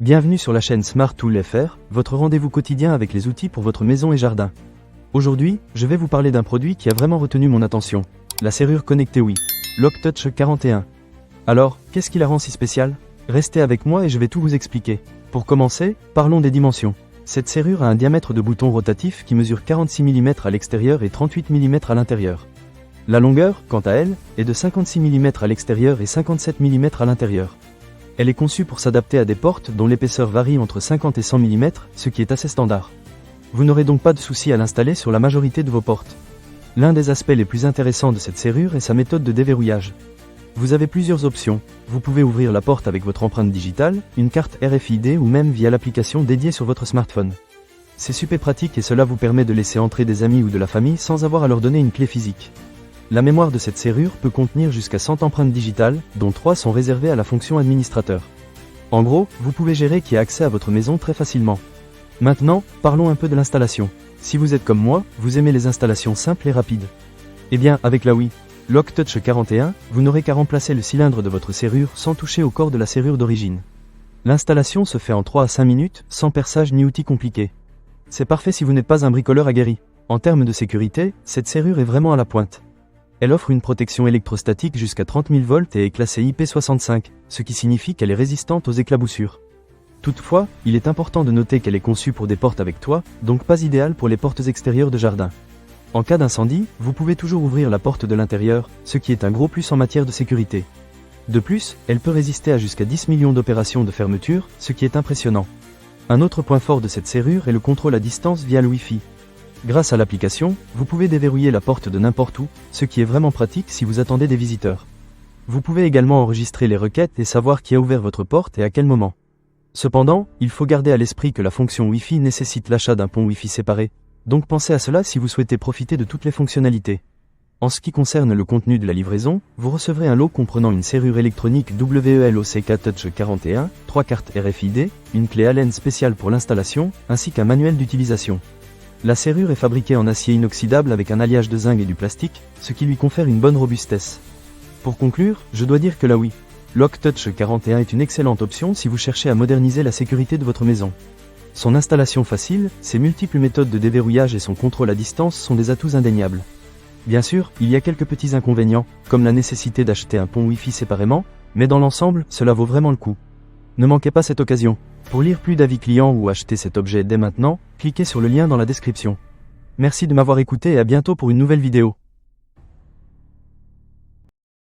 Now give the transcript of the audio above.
Bienvenue sur la chaîne Smart Tool FR, votre rendez-vous quotidien avec les outils pour votre maison et jardin. Aujourd'hui, je vais vous parler d'un produit qui a vraiment retenu mon attention, la serrure connectée Wii, LockTouch 41. Alors, qu'est-ce qui la rend si spéciale? Restez avec moi et je vais tout vous expliquer. Pour commencer, parlons des dimensions. Cette serrure a un diamètre de bouton rotatif qui mesure 46 mm à l'extérieur et 38 mm à l'intérieur. La longueur, quant à elle, est de 56 mm à l'extérieur et 57 mm à l'intérieur. Elle est conçue pour s'adapter à des portes dont l'épaisseur varie entre 50 et 100 mm, ce qui est assez standard. Vous n'aurez donc pas de souci à l'installer sur la majorité de vos portes. L'un des aspects les plus intéressants de cette serrure est sa méthode de déverrouillage. Vous avez plusieurs options. Vous pouvez ouvrir la porte avec votre empreinte digitale, une carte RFID ou même via l'application dédiée sur votre smartphone. C'est super pratique et cela vous permet de laisser entrer des amis ou de la famille sans avoir à leur donner une clé physique. La mémoire de cette serrure peut contenir jusqu'à 100 empreintes digitales, dont 3 sont réservées à la fonction administrateur. En gros, vous pouvez gérer qui a accès à votre maison très facilement. Maintenant, parlons un peu de l'installation. Si vous êtes comme moi, vous aimez les installations simples et rapides. Eh bien, avec la Wii LockTouch 41, vous n'aurez qu'à remplacer le cylindre de votre serrure sans toucher au corps de la serrure d'origine. L'installation se fait en 3 à 5 minutes, sans perçage ni outils compliqués. C'est parfait si vous n'êtes pas un bricoleur aguerri. En termes de sécurité, cette serrure est vraiment à la pointe. Elle offre une protection électrostatique jusqu'à 30 000 volts et est classée IP65, ce qui signifie qu'elle est résistante aux éclaboussures. Toutefois, il est important de noter qu'elle est conçue pour des portes avec toit, donc pas idéale pour les portes extérieures de jardin. En cas d'incendie, vous pouvez toujours ouvrir la porte de l'intérieur, ce qui est un gros plus en matière de sécurité. De plus, elle peut résister à jusqu'à 10 millions d'opérations de fermeture, ce qui est impressionnant. Un autre point fort de cette serrure est le contrôle à distance via le Wi-Fi. Grâce à l'application, vous pouvez déverrouiller la porte de n'importe où, ce qui est vraiment pratique si vous attendez des visiteurs. Vous pouvez également enregistrer les requêtes et savoir qui a ouvert votre porte et à quel moment. Cependant, il faut garder à l'esprit que la fonction Wi-Fi nécessite l'achat d'un pont Wi-Fi séparé, donc pensez à cela si vous souhaitez profiter de toutes les fonctionnalités. En ce qui concerne le contenu de la livraison, vous recevrez un lot comprenant une serrure électronique WLOCK-Touch 41, 3 cartes RFID, une clé Allen spéciale pour l'installation, ainsi qu'un manuel d'utilisation. La serrure est fabriquée en acier inoxydable avec un alliage de zinc et du plastique, ce qui lui confère une bonne robustesse. Pour conclure, je dois dire que la Wii LockTouch 41 est une excellente option si vous cherchez à moderniser la sécurité de votre maison. Son installation facile, ses multiples méthodes de déverrouillage et son contrôle à distance sont des atouts indéniables. Bien sûr, il y a quelques petits inconvénients, comme la nécessité d'acheter un pont Wi-Fi séparément, mais dans l'ensemble, cela vaut vraiment le coup. Ne manquez pas cette occasion. Pour lire plus d'avis clients ou acheter cet objet dès maintenant, cliquez sur le lien dans la description. Merci de m'avoir écouté et à bientôt pour une nouvelle vidéo.